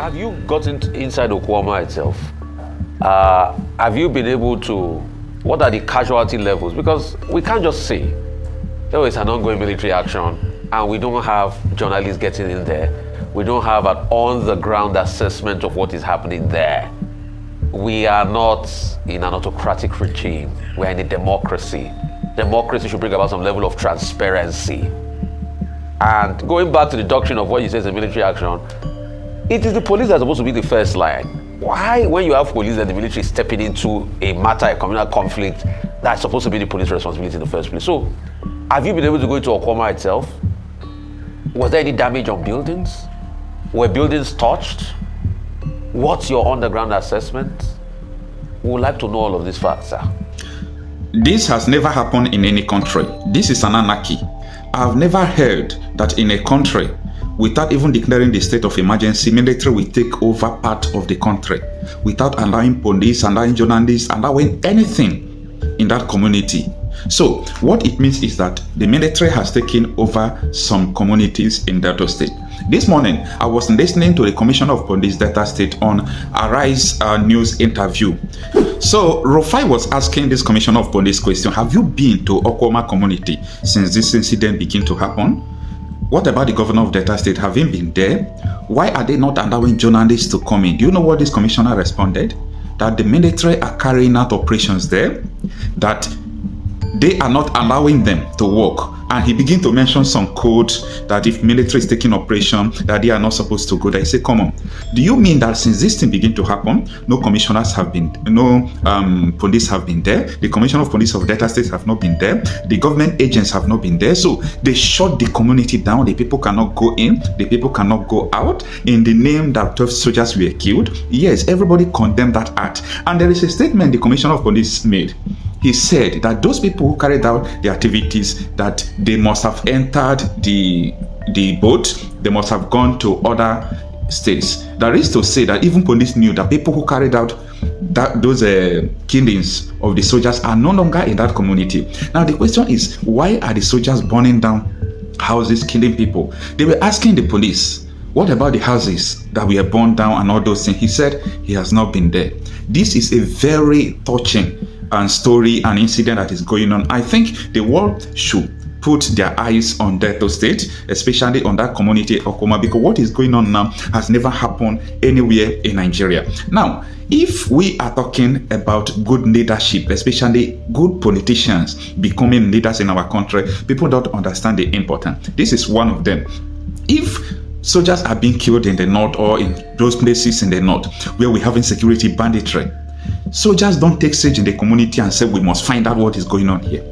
Have you gotten inside Okuoma itself? Have you been able to, what are the casualty levels? Because we can't just say, oh, it's an ongoing military action, and we don't have journalists getting in there. We don't have an on-the-ground assessment of what is happening there. We are not in an autocratic regime. We're in a democracy. Democracy should bring about some level of transparency. And going back to the doctrine of what you say is a military action, it is the police that's supposed to be the first line. Why, when you have police and the military stepping into a matter, a communal conflict, that's supposed to be the police responsibility in the first place? So, have you been able to go into Okuoma itself? Was there any damage on buildings? Were buildings touched? What's your underground assessment? We would like to know all of these facts, sir. This has never happened in any country. This is an anarchy. I've never heard that in a country, without even declaring the state of emergency, military will take over part of the country without allowing police, allowing journalists, allowing anything in that community. So what it means is that the military has taken over some communities in Delta State. This morning, I was listening to the Commissioner of Police Delta State on Arise News interview. So Rufai was asking this Commissioner of Police question, have you been to Okuoma community since this incident began to happen? What about the governor of Delta State? Have you been there? Why are they not allowing journalists to come in? Do you know what this commissioner responded? That the military are carrying out operations there, that they are not allowing them to work. And he began to mention some code that if military is taking operation, that they are not supposed to go there. I say, come on. Do you mean that since this thing began to happen, no commissioners have been, no police have been there? The commissioner of police of Delta State have not been there. The government agents have not been there. So they shut the community down. The people cannot go in. The people cannot go out. In the name that 12 soldiers were killed. Yes, everybody condemned that act. And there is a statement the commissioner of police made. He said that those people who carried out the activities, that they must have entered the boat, they must have gone to other states. That is to say that even police knew that people who carried out those killings of the soldiers are no longer in that community. Now the question is, why are the soldiers burning down houses, killing people? They were asking the police, what about the houses that were burned down and all those things? He said he has not been there. This is a very touching story and incident that is going on. I think the world should put their eyes on Delta State, especially on that community of Okuoma, because what is going on now has never happened anywhere in Nigeria. Now, if we are talking about good leadership, especially good politicians becoming leaders in our country, people don't understand the importance. This is one of them. If soldiers are being killed in the north or in those places in the north where we have insecurity, banditry, soldiers don't take stage in the community and say we must find out what is going on here.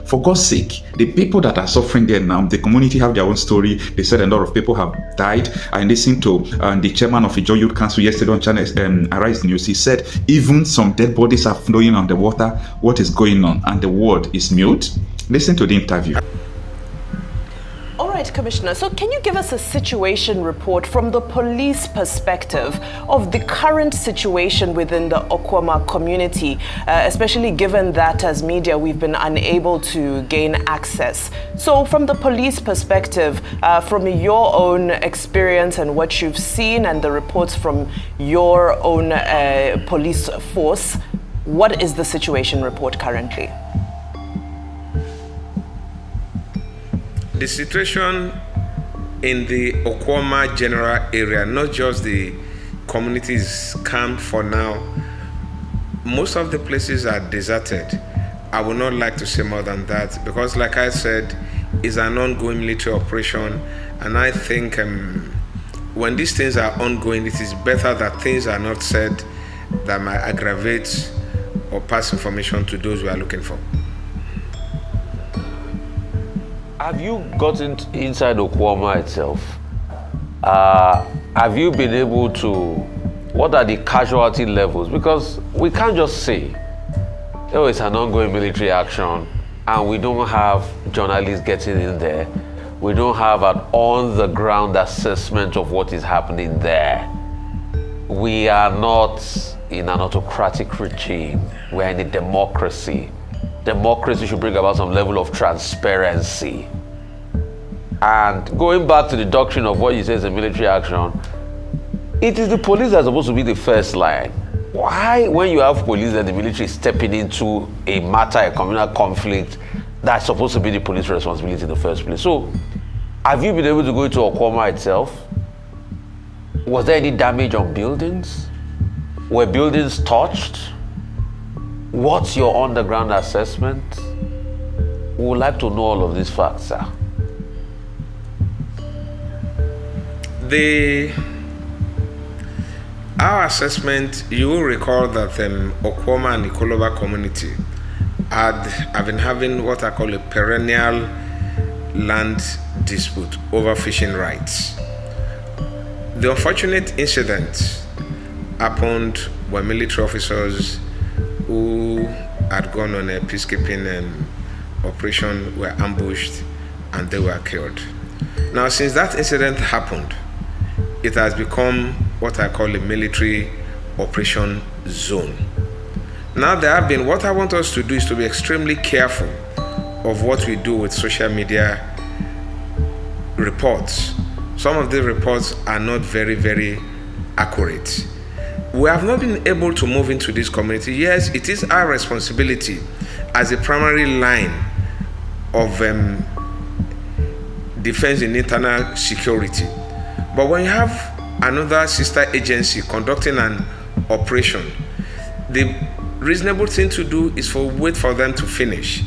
For God's sake, the people that are suffering there now, the community have their own story. They said a lot of people have died. I listened to the chairman of the Joy Youth Council yesterday on channel Arise News. He said even some dead bodies are flowing on the water. What is going on? And the world is mute. Listen to the interview. All right, Commissioner, so can you give us a situation report from the police perspective of the current situation within the Okuoma community, especially given that as media we've been unable to gain access? So from the police perspective, from your own experience and what you've seen and the reports from your own police force, what is the situation report currently? The situation in the Okuoma general area, not just the communities, calm for now. Most of the places are deserted. I would not like to say more than that because, like I said, it's an ongoing military operation, and I think when these things are ongoing, it is better that things are not said that might aggravate or pass information to those we are looking for. Have you gotten inside Okuoma itself? Have you been able to, what are the casualty levels? Because we can't just say, oh, it's an ongoing military action and we don't have journalists getting in there. We don't have an on-the-ground assessment of what is happening there. We are not in an autocratic regime. We're in a democracy. Democracy should bring about some level of transparency. And going back to the doctrine of what you say is a military action, It is the police that are supposed to be the first line. Why, when you have police and the military stepping into a matter, a communal conflict, that's supposed to be the police responsibility in the first place? So, have you been able to go into Okuoma itself? Was there any damage on buildings? Were buildings touched? What's your underground assessment? We would like to know all of these facts, sir. Our assessment, you will recall that Okuoma and the Ikoloba community have been having what I call a perennial land dispute over fishing rights. The unfortunate incident happened when military officers who had gone on a peacekeeping operation were ambushed and they were killed. Now, since that incident happened, it has become what I call a military operation zone. Now what I want us to do is to be extremely careful of what we do with social media reports. Some of the reports are not very, very accurate. We have not been able to move into this community. Yes, it is our responsibility as a primary line of defense in internal security. But when you have another sister agency conducting an operation, the reasonable thing to do is wait for them to finish.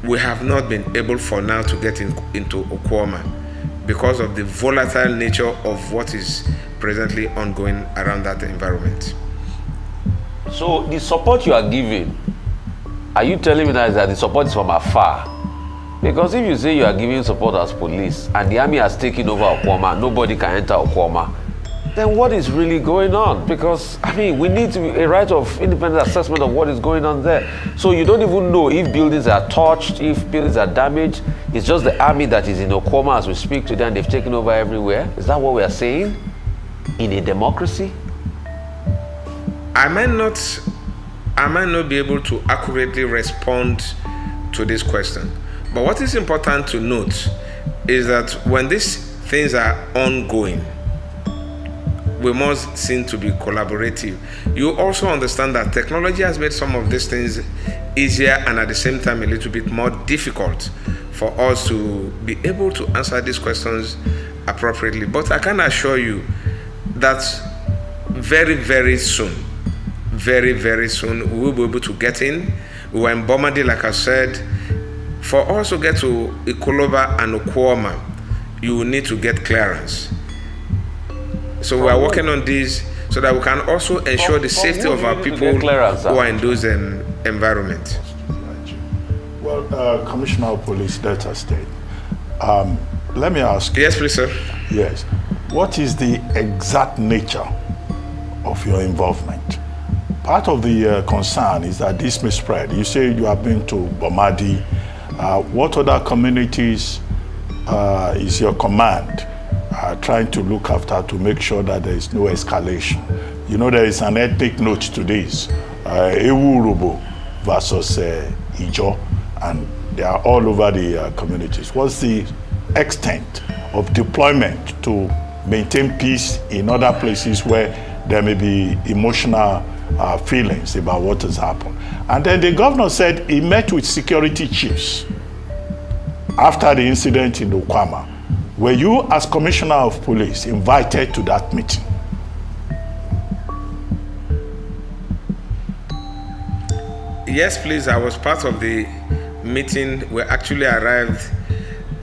We have not been able for now to get into Okuoma because of the volatile nature of what is presently ongoing around that environment. So the support you are giving, are you telling me that the support is from afar? Because if you say you are giving support as police and the army has taken over Okuoma, nobody can enter Okuoma, then what is really going on? Because, I mean, we need a right of independent assessment of what is going on there. So you don't even know if buildings are touched, if buildings are damaged. It's just the army that is in Okuoma as we speak today and they've taken over everywhere. Is that what we are saying? In a democracy? I might not be able to accurately respond to this question. But what is important to note is that when these things are ongoing, we must seem to be collaborative. You also understand that technology has made some of these things easier and at the same time a little bit more difficult for us to be able to answer these questions appropriately. But I can assure you that very, very soon, we will be able to get in. We were in Bomadi, like I said. For us to get to Ikoloba and Okuoma, you will need to get clearance. So we are working on this so that we can also ensure the safety of our people who are in those environments. Well, Commissioner of Police, Delta State, let me ask you. Yes, please, sir. Yes. What is the exact nature of your involvement? Part of the concern is that this may spread. You say you have been to Bomadi. What other communities is your command trying to look after to make sure that there is no escalation? You know, there is an ethnic note to this. Ewurobo versus Ijo, and they are all over the communities. What's the extent of deployment to maintain peace in other places where there may be emotional feelings about what has happened? And then the governor said he met with security chiefs after the incident in Okuoma. Were you, as Commissioner of Police, invited to that meeting? Yes, please. I was part of the meeting. We actually arrived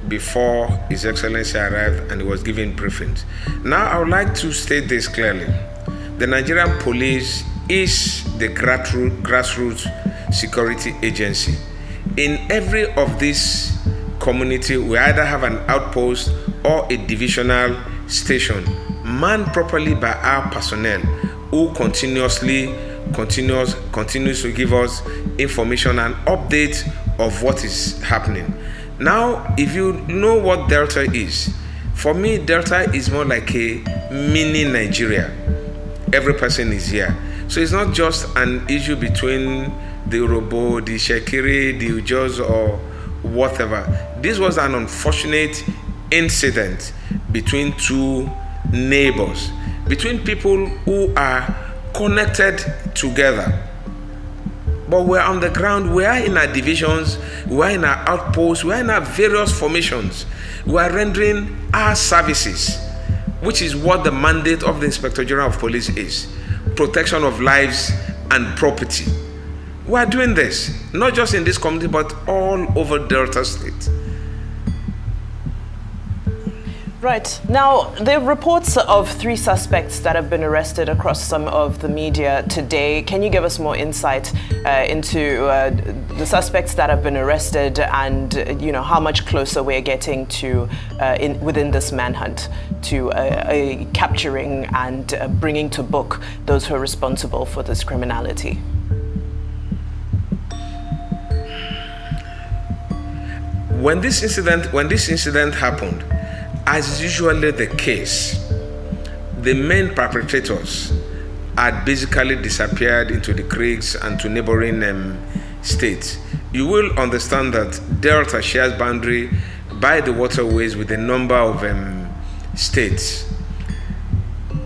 before His Excellency arrived and he was giving briefings. Now, I would like to state this clearly. The Nigerian police is the grassroots security agency. In every of these community, we either have an outpost or a divisional station manned properly by our personnel who continues to give us information and updates of what is happening. Now, if you know what Delta is, for me, Delta is more like a mini Nigeria. Every person is here. So it's not just an issue between the Urobo, the Shekiri, the Ujos, or whatever. This was an unfortunate incident between two neighbors. between people who are connected together. But we're on the ground, we are in our divisions, we are in our outposts, we are in our various formations. We are rendering our services, which is what the mandate of the Inspector General of Police is: protection of lives and property. We are doing this, not just in this community, but all over Delta State. Right. Now, there are reports of 3 suspects that have been arrested across some of the media today. Can you give us more insight into the suspects that have been arrested and, how much closer we're getting to, within this manhunt, to capturing and bringing to book those who are responsible for this criminality? When this incident happened, as is usually the case, the main perpetrators had basically disappeared into the creeks and to neighboring states. You will understand that Delta shares boundary by the waterways with a number of states.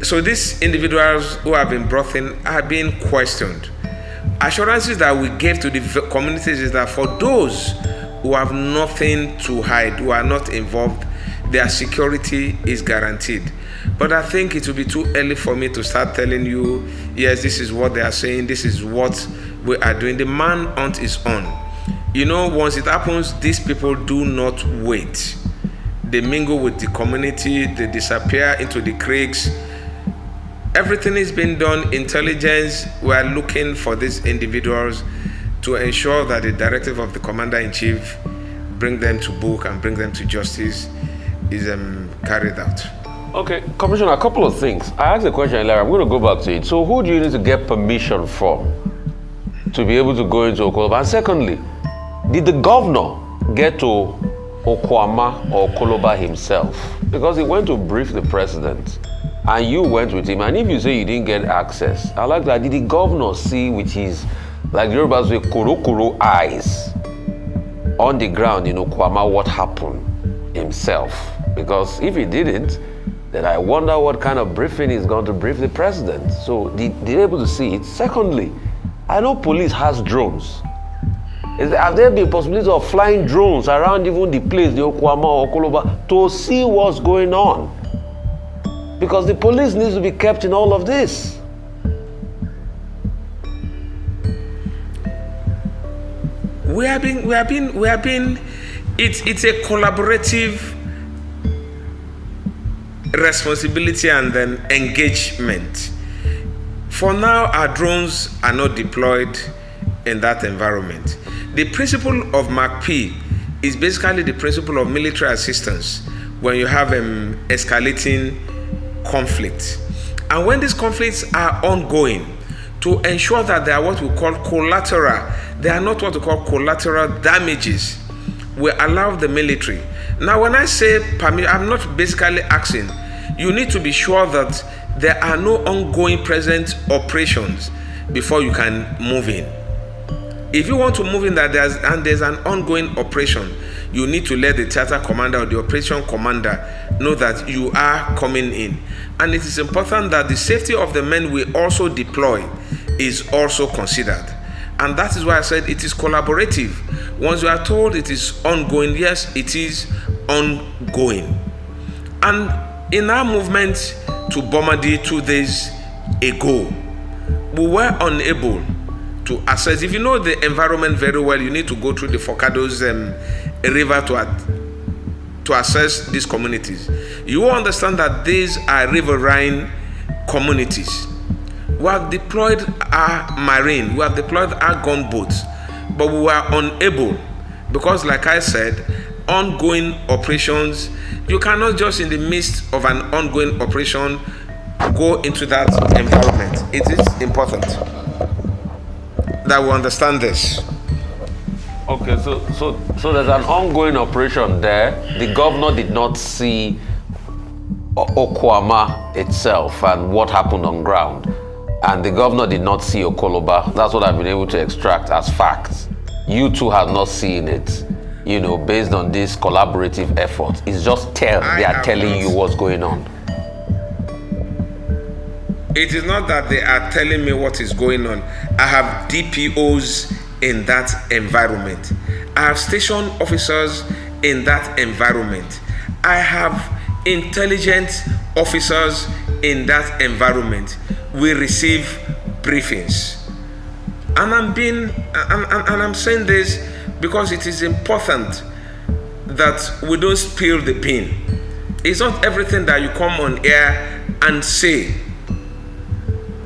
So these individuals who have been brought in are being questioned. Assurances that we gave to the communities is that for those who have nothing to hide, who are not involved, their security is guaranteed. But I think it will be too early for me to start telling you, yes, this is what they are saying, this is what we are doing. The manhunt is on. Once it happens, these people do not wait. They mingle with the community, they disappear into the creeks. Everything is being done, intelligence. We are looking for these individuals to ensure that the directive of the Commander-in-Chief bring them to book and bring them to justice is carried out. Okay, Commissioner, a couple of things. I asked a question earlier, I'm going to go back to it. So who do you need to get permission from to be able to go into Okoloba? And secondly, did the governor get to Okuoma or Okoloba himself? Because he went to brief the president and you went with him. And if you say you didn't get access, I like that. Did the governor see with his, like Yorubas say, kuro eyes on the ground in Okuoma what happened himself? Because if he didn't, then I wonder what kind of briefing he's going to brief the president. So did they able to see it? Secondly, I know police has drones. Have there been possibilities of flying drones around even the place, the Okuama or Okoloba, to see what's going on? Because the police needs to be kept in all of this. We have been. It's a collaborative responsibility and then engagement. For now, our drones are not deployed in that environment. The principle of MACP is basically the principle of military assistance when you have escalating conflict. And when these conflicts are ongoing, to ensure that they are what we call collateral, they are not what we call collateral damages, we allow the military. Now, when I say permit, I'm not basically asking. You need to be sure that there are no ongoing present operations before you can move in. If you want to move in that there's an ongoing operation, you need to let the theater commander or the operation commander know that you are coming in. And it is important that the safety of the men we also deploy is also considered. And that is why I said it is collaborative. Once you are told it is ongoing, yes, it is ongoing. And in our movement to Bomadi 2 days ago, we were unable to access. If you know the environment very well, you need to go through the Forcados River to access these communities. You will understand that these are riverine communities. We have deployed our marine, we have deployed our gunboats, but we were unable because, like I said, ongoing operations, you cannot just in the midst of an ongoing operation go into that environment. It is important that we understand this. Okay, so there's an ongoing operation there. The governor did not see Okuama itself and what happened on ground. And the governor did not see Okoloba. That's what I've been able to extract as facts. You two have not seen it, based on this collaborative effort. It's just they are telling you what's going on. It is not that they are telling me what is going on. I have DPOs in that environment. I have station officers in that environment. I have intelligence officers in that environment. We receive briefings. And I'm saying this because it is important that we don't spill the bean. It's not everything that you come on air and say.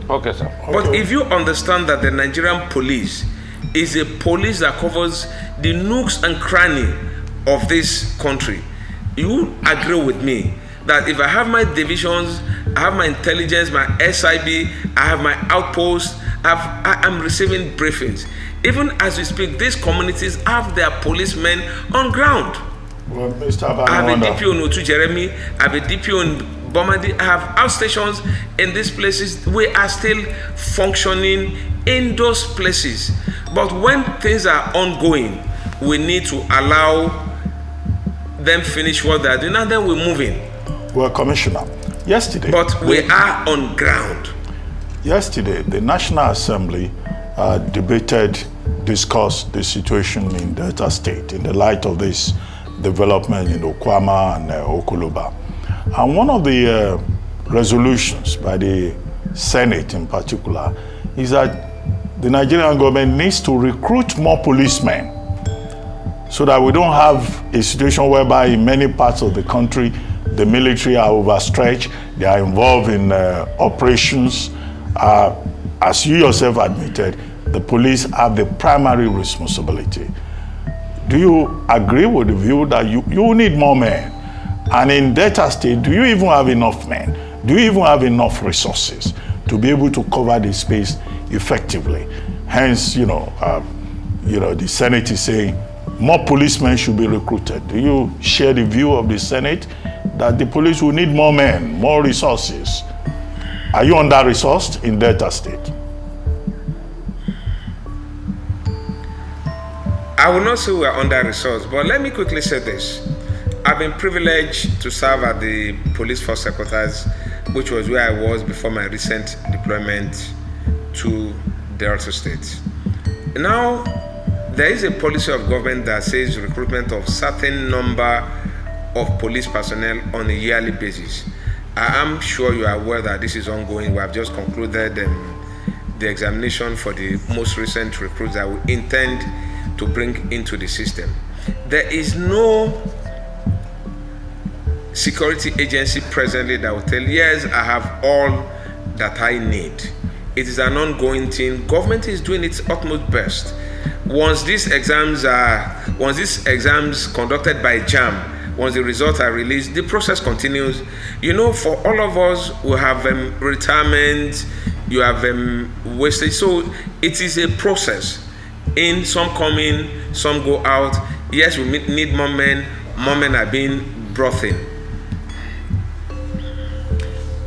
Okay, sir. But Okay. if you understand that the Nigerian police is a police that covers the nooks and cranny of this country, you agree with me that if I have my divisions, I have my intelligence, my SIB, I have my outposts, I'm receiving briefings. Even as we speak, these communities have their policemen on ground. Well, Mr. I have a Abanwanda, DPO in Otu Jeremy, I have a DPO in Bomadi, I have outstations in these places. We are still functioning in those places. But when things are ongoing, we need to allow them finish what they're doing and then we move in. well, Commissioner, yesterday, But we are on ground. Yesterday, the National Assembly discussed the situation in Delta State in the light of this development in Okuoma and Okoloba. And one of the resolutions by the Senate in particular is that the Nigerian government needs to recruit more policemen so that we don't have a situation whereby in many parts of the country, the military are overstretched, they are involved in operations. As you yourself admitted, the police have the primary responsibility. Do you agree with the view that you need more men? And in Delta State, do you even have enough men? Do you even have enough resources to be able to cover the space effectively? Hence, the Senate is saying more policemen should be recruited. Do you share the view of the Senate that the police will need more men, more resources? Are you under-resourced in Delta State? I will not say we are under-resourced, but let me quickly say this. I've been privileged to serve at the Police Force Headquarters, which was where I was before my recent deployment to Delta State. Now, there is a policy of government that says recruitment of certain number of police personnel on a yearly basis. I am sure you are aware that this is ongoing. We have just concluded the examination for the most recent recruits that we intend to bring into the system. There is no security agency presently that will tell, yes, I have all that I need. It is an ongoing thing. Government is doing its utmost best. Once these exams conducted by JAM, once the results are released, the process continues. For all of us who have retirement, you have wastage. So it is a process. In some come in, some go out. Yes, we need more men. More men are being brought in.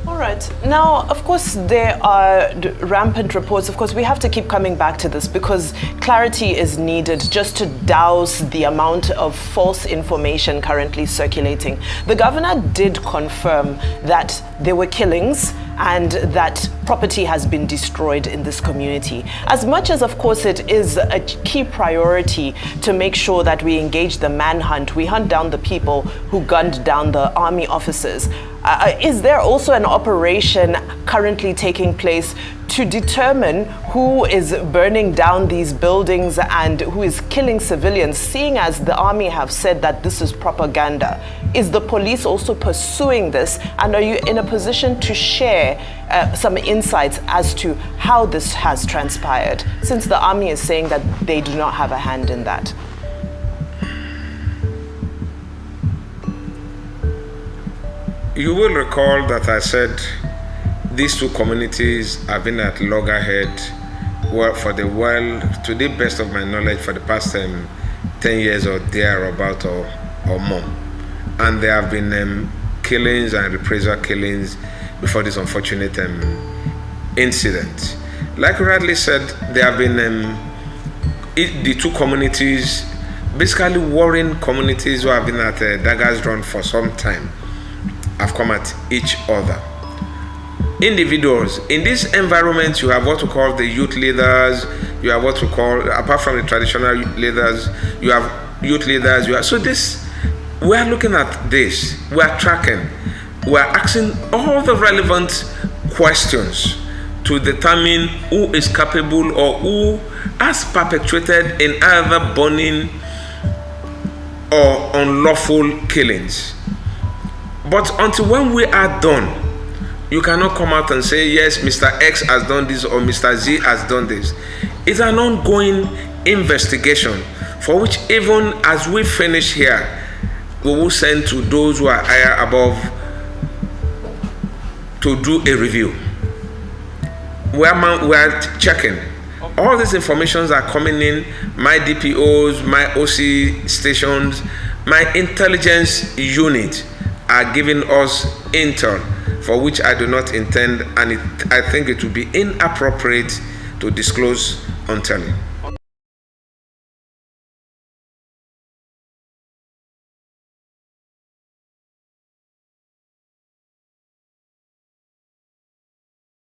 All right. Now, of course, there are rampant reports. Of course, we have to keep coming back to this because clarity is needed just to douse the amount of false information currently circulating. The governor did confirm that there were killings and that property has been destroyed in this community. As much as, of course, it is a key priority to make sure that we engage the manhunt, we hunt down the people who gunned down the army officers. Is there also an operation currently taking place to determine who is burning down these buildings and who is killing civilians, seeing as the army have said that this is propaganda? Is the police also pursuing this? And are you in a position to share some insights as to how this has transpired, since the army is saying that they do not have a hand in that? You will recall that I said these two communities have been at loggerhead to the best of my knowledge, for the past 10 years or thereabout or more. And there have been killings and reprisal killings before this unfortunate incident. Like you rightly said, there have been the two communities, basically warring communities who have been at daggers drawn for some time, have come at each other. individuals. In this environment, you have what we call the youth leaders, you have what we call, apart from the traditional leaders, you have youth leaders, so this, we are looking at this, we are tracking, we are asking all the relevant questions to determine who is capable or who has perpetrated in either burning or unlawful killings. But until when we are done, you cannot come out and say, yes, Mr. X has done this or Mr. Z has done this. It's an ongoing investigation for which, even as we finish here, we will send to those who are higher above to do a review. We are checking. All these informations are coming in. My DPOs, my OC stations, my intelligence unit are giving us intel, for which I do not intend, and I think it would be inappropriate to disclose until.